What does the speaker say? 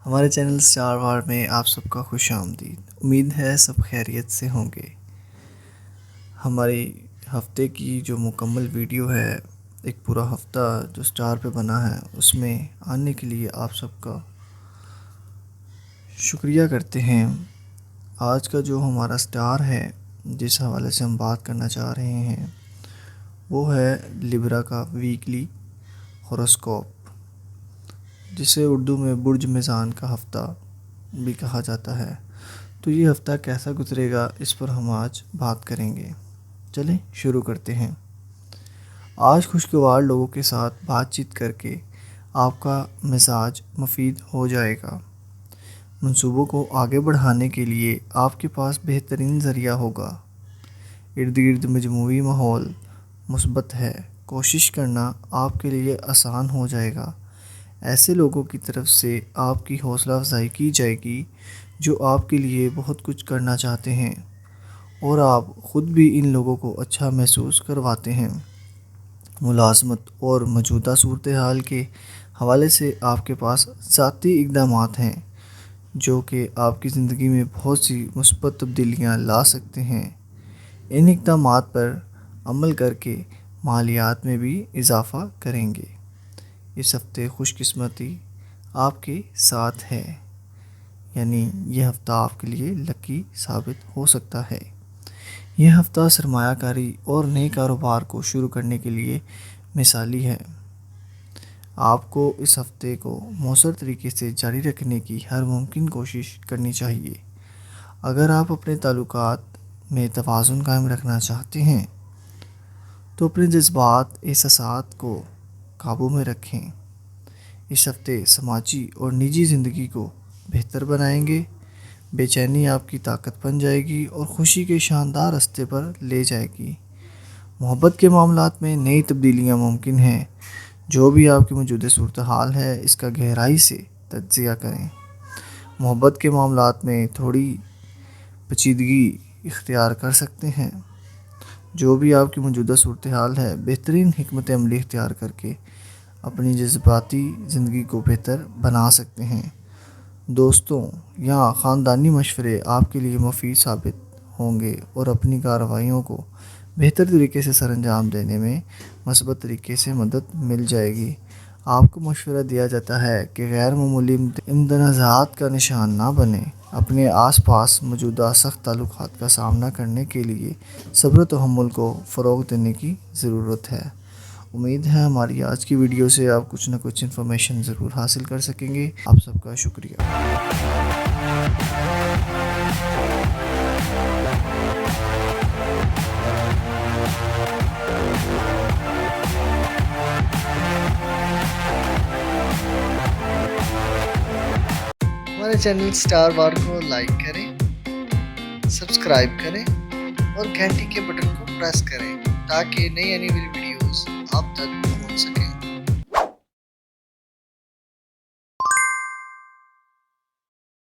ہمارے channel star war میں آپ سب کا خوش آمدید۔ امید ہے سب خیریت سے ہوں گے۔ ہماری ہفتے کی جو مکمل ویڈیو ہے، ایک پورا ہفتہ جو اسٹار پہ بنا ہے، اس میں آنے کے لیے آپ سب کا شکریہ کرتے ہیں۔ آج کا جو ہمارا اسٹار ہے، جس حوالے سے ہم بات کرنا چاہ رہے ہیں، وہ ہے لبرا کا ویکلی ہوروسکوپ، جسے اردو میں برج میزان کا ہفتہ بھی کہا جاتا ہے۔ تو یہ ہفتہ کیسا گزرے گا، اس پر ہم آج بات کریں گے۔ چلیں شروع کرتے ہیں۔ آج خوشگوار لوگوں کے ساتھ بات چیت کر کے آپ کا مزاج مفید ہو جائے گا۔ منصوبوں کو آگے بڑھانے کے لیے آپ کے پاس بہترین ذریعہ ہوگا۔ ارد گرد مجموعی ماحول مثبت ہے، کوشش کرنا آپ کے لیے آسان ہو جائے گا۔ ایسے لوگوں کی طرف سے آپ کی حوصلہ افزائی کی جائے گی جو آپ کے لیے بہت کچھ کرنا چاہتے ہیں، اور آپ خود بھی ان لوگوں کو اچھا محسوس کرواتے ہیں۔ ملازمت اور موجودہ صورتحال کے حوالے سے آپ کے پاس ذاتی اقدامات ہیں جو کہ آپ کی زندگی میں بہت سی مثبت تبدیلیاں لا سکتے ہیں۔ ان اقدامات پر عمل کر کے مالیات میں بھی اضافہ کریں گے۔ اس ہفتے خوش قسمتی آپ کے ساتھ ہے، یعنی یہ ہفتہ آپ کے لیے لکی ثابت ہو سکتا ہے۔ یہ ہفتہ سرمایہ کاری اور نئے کاروبار کو شروع کرنے کے لیے مثالی ہے۔ آپ کو اس ہفتے کو مؤثر طریقے سے جاری رکھنے کی ہر ممکن کوشش کرنی چاہیے۔ اگر آپ اپنے تعلقات میں توازن قائم رکھنا چاہتے ہیں تو اپنے جذبات احساسات کو قابو میں رکھیں۔ اس ہفتے سماجی اور نجی زندگی کو بہتر بنائیں گے۔ بے چینی آپ کی طاقت بن جائے گی اور خوشی کے شاندار راستے پر لے جائے گی۔ محبت کے معاملات میں نئی تبدیلیاں ممکن ہیں۔ جو بھی آپ کی موجودہ صورتحال ہے، اس کا گہرائی سے تجزیہ کریں۔ محبت کے معاملات میں تھوڑی پیچیدگی اختیار کر سکتے ہیں۔ جو بھی آپ کی موجودہ صورتحال ہے، بہترین حکمت عملی اختیار کر کے اپنی جذباتی زندگی کو بہتر بنا سکتے ہیں۔ دوستوں یا خاندانی مشورے آپ کے لیے مفید ثابت ہوں گے اور اپنی کارروائیوں کو بہتر طریقے سے سر انجام دینے میں مثبت طریقے سے مدد مل جائے گی۔ آپ کو مشورہ دیا جاتا ہے کہ غیر معمولی امتنازعات کا نشان نہ بنیں۔ اپنے آس پاس موجودہ سخت تعلقات کا سامنا کرنے کے لیے صبر و تحمل کو فروغ دینے کی ضرورت ہے۔ امید ہے ہماری آج کی ویڈیو سے آپ کچھ نہ کچھ انفارمیشن ضرور حاصل کر سکیں گے۔ آپ سب کا شکریہ۔ ہمارے چینل اسٹار وار کو لائک کریں، سبسکرائب کریں اور گھنٹی کے بٹن کو پریس کریں تاکہ نئی آنے والی ویڈیو